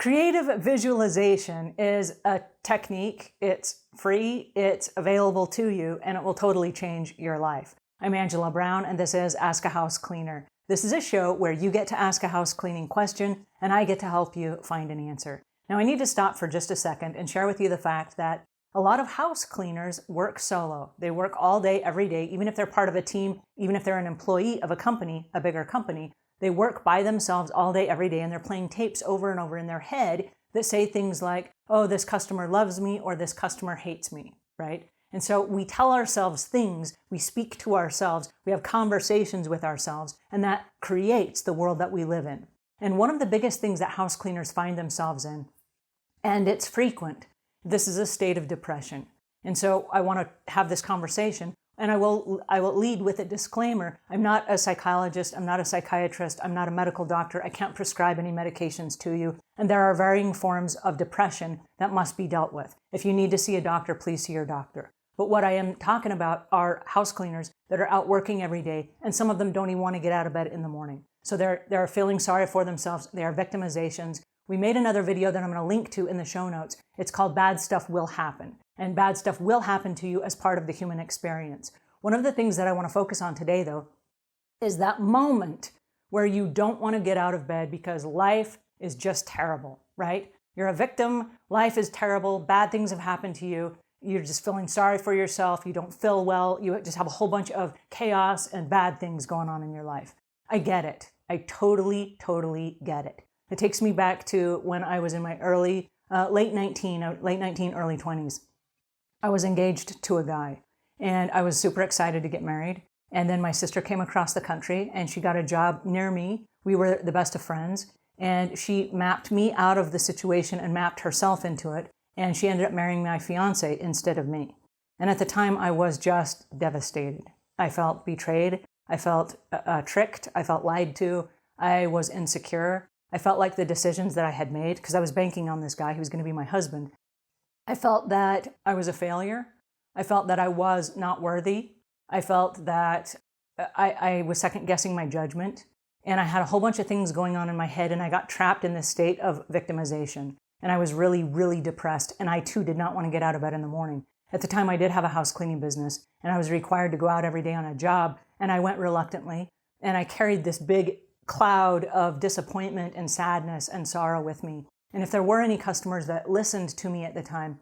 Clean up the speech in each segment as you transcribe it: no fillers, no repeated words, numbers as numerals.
Creative visualization is a technique. It's free, it's available to you, and it will totally change your life. I'm Angela Brown, and this is Ask a House Cleaner. This is a show where you get to ask a house cleaning question, and I get to help you find an answer. Now, I need to stop for just a second and share with you the fact that a lot of house cleaners work solo. They work all day, every day, even if they're part of a team, even if they're an employee of a company, a bigger company. They work by themselves all day, every day, and they're playing tapes over and over in their head that say things like, oh, this customer loves me or this customer hates me, right? And so we tell ourselves things, we speak to ourselves, we have conversations with ourselves, and that creates the world that we live in. And one of the biggest things that house cleaners find themselves in, and it's frequent, this is a state of depression. And so I want to have this conversation. And I will lead with a disclaimer. I'm not a psychologist, I'm not a psychiatrist, I'm not a medical doctor, I can't prescribe any medications to you, and there are varying forms of depression that must be dealt with. If you need to see a doctor, please see your doctor. But what I am talking about are house cleaners that are out working every day, and some of them don't even want to get out of bed in the morning. So they're feeling sorry for themselves, they are victimizations. We made another video that I'm going to link to in the show notes. It's called Bad Stuff Will Happen. And bad stuff will happen to you as part of the human experience. One of the things that I want to focus on today, though, is that moment where you don't want to get out of bed because life is just terrible, right? You're a victim, life is terrible, bad things have happened to you, you're just feeling sorry for yourself, you don't feel well, you just have a whole bunch of chaos and bad things going on in your life. I get it. I totally get it. It takes me back to when I was in my late 19, early 20s. I was engaged to a guy, and I was super excited to get married. And then my sister came across the country, and she got a job near me. We were the best of friends, and she mapped me out of the situation and mapped herself into it, and she ended up marrying my fiance instead of me. And at the time, I was just devastated. I felt betrayed. I felt tricked. I felt lied to. I was insecure. I felt like the decisions that I had made, because I was banking on this guy who was going to be my husband, I felt that I was a failure. I felt that I was not worthy. I felt that I was second guessing my judgment. And I had a whole bunch of things going on in my head, and I got trapped in this state of victimization. And I was really depressed. And I too did not want to get out of bed in the morning. At the time, I did have a house cleaning business, and I was required to go out every day on a job. And I went reluctantly. And I carried this big cloud of disappointment and sadness and sorrow with me. And if there were any customers that listened to me at the time,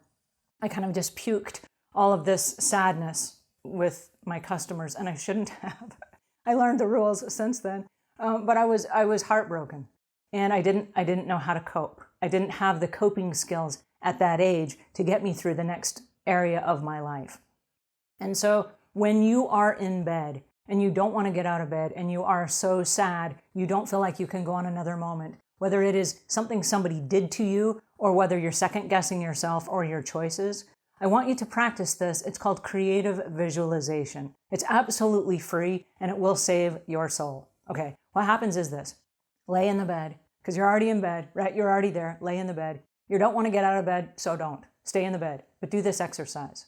I kind of just puked all of this sadness with my customers, and I shouldn't have. I learned the rules since then, but I was heartbroken, and I didn't know how to cope. I didn't have the coping skills at that age to get me through the next area of my life. And so when you are in bed and you don't want to get out of bed and you are so sad, you don't feel like you can go on another moment, whether it is something somebody did to you or whether you're second guessing yourself or your choices, I want you to practice this. It's called creative visualization. It's absolutely free, and it will save your soul. Okay, what happens is this. Lay in the bed, because you're already in bed, right? You're already there. Lay in the bed. You don't want to get out of bed, so don't. Stay in the bed, but do this exercise.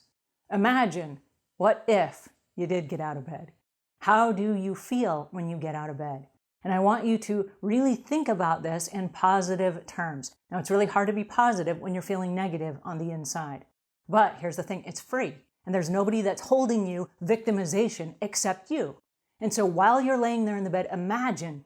Imagine, what if you did get out of bed? How do you feel when you get out of bed? And I want you to really think about this in positive terms. Now, it's really hard to be positive when you're feeling negative on the inside. But here's the thing, it's free. And there's nobody that's holding you victimization except you. And so while you're laying there in the bed, imagine,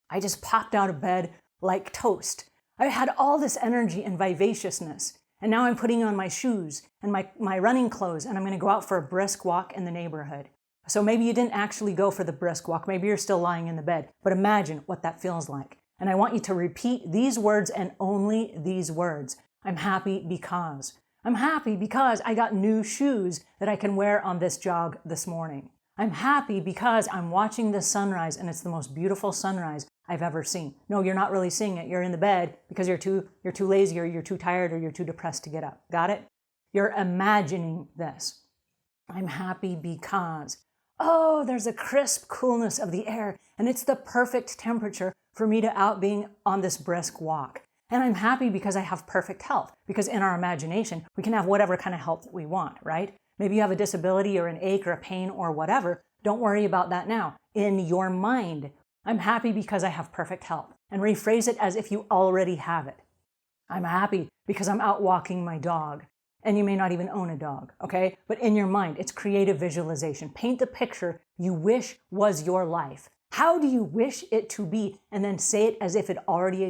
I just popped out of bed like toast. I had all this energy and vivaciousness. And now I'm putting on my shoes and my running clothes, and I'm going to go out for a brisk walk in the neighborhood. So maybe you didn't actually go for the brisk walk. Maybe you're still lying in the bed. But imagine what that feels like. And I want you to repeat these words and only these words. I'm happy because. I'm happy because I got new shoes that I can wear on this jog this morning. I'm happy because I'm watching the sunrise, and it's the most beautiful sunrise I've ever seen. No, you're not really seeing it. You're in the bed because you're too lazy, or you're too tired, or you're too depressed to get up. Got it? You're imagining this. I'm happy because, oh, there's a crisp coolness of the air, and it's the perfect temperature for me to out being on this brisk walk. And I'm happy because I have perfect health, because in our imagination, we can have whatever kind of health we want, right? Maybe you have a disability or an ache or a pain or whatever. Don't worry about that now. In your mind, I'm happy because I have perfect health. And rephrase it as if you already have it. I'm happy because I'm out walking my dog. And you may not even own a dog, okay? But in your mind, it's creative visualization. Paint the picture you wish was your life. How do you wish it to be? And then say it as if it already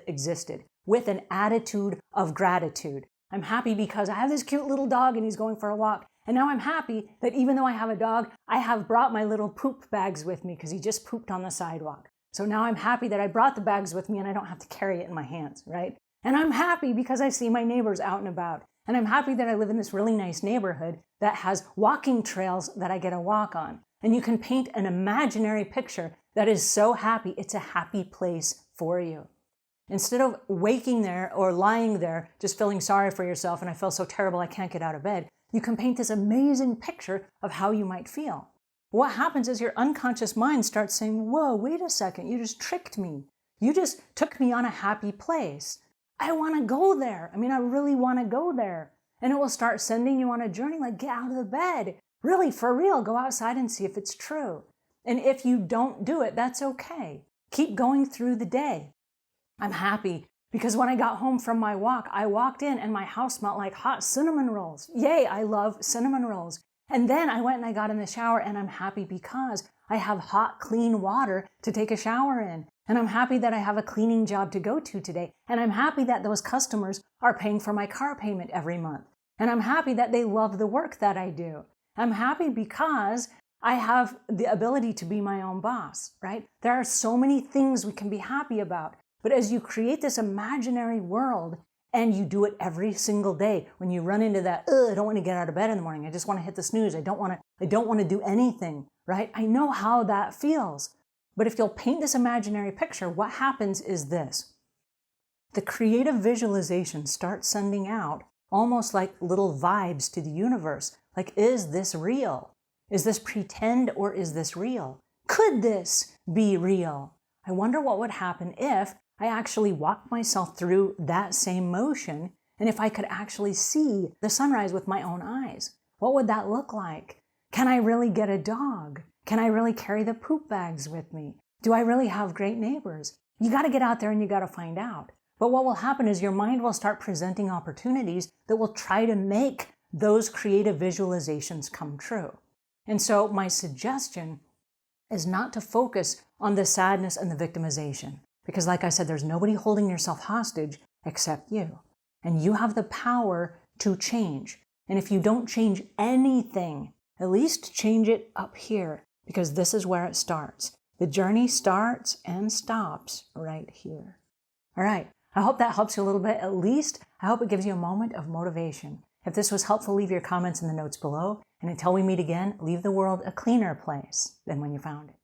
existed, with an attitude of gratitude. I'm happy because I have this cute little dog and he's going for a walk. And now I'm happy that even though I have a dog, I have brought my little poop bags with me because he just pooped on the sidewalk. So now I'm happy that I brought the bags with me and I don't have to carry it in my hands, right? And I'm happy because I see my neighbors out and about. And I'm happy that I live in this really nice neighborhood that has walking trails that I get to walk on. And you can paint an imaginary picture that is so happy, it's a happy place for you. Instead of waking there or lying there, just feeling sorry for yourself and I feel so terrible I can't get out of bed, you can paint this amazing picture of how you might feel. What happens is your unconscious mind starts saying, whoa, wait a second, you just tricked me. You just took me on a happy place. I want to go there. I mean, I really want to go there. And it will start sending you on a journey like, get out of the bed. Really, for real, go outside and see if it's true. And if you don't do it, that's okay. Keep going through the day. I'm happy because when I got home from my walk, I walked in and my house smelled like hot cinnamon rolls. Yay, I love cinnamon rolls. And then I went and I got in the shower and I'm happy because I have hot, clean water to take a shower in. And I'm happy that I have a cleaning job to go to today. And I'm happy that those customers are paying for my car payment every month. And I'm happy that they love the work that I do. I'm happy because I have the ability to be my own boss, right? There are so many things we can be happy about. But as you create this imaginary world and you do it every single day, when you run into that, I don't want to get out of bed in the morning. I just want to hit the snooze. I don't want to do anything, right? I know how that feels. But if you'll paint this imaginary picture, what happens is this. The creative visualization starts sending out almost like little vibes to the universe. Like, is this real? Is this pretend or is this real? Could this be real? I wonder what would happen if I actually walked myself through that same motion and if I could actually see the sunrise with my own eyes. What would that look like? Can I really get a dog? Can I really carry the poop bags with me? Do I really have great neighbors? You got to get out there and you got to find out. But what will happen is your mind will start presenting opportunities that will try to make those creative visualizations come true. And so my suggestion is not to focus on the sadness and the victimization. Because like I said, there's nobody holding yourself hostage except you. And you have the power to change. And if you don't change anything, at least change it up here, because this is where it starts. The journey starts and stops right here. All right. I hope that helps you a little bit. At least I hope it gives you a moment of motivation. If this was helpful, leave your comments in the notes below. And until we meet again, leave the world a cleaner place than when you found it.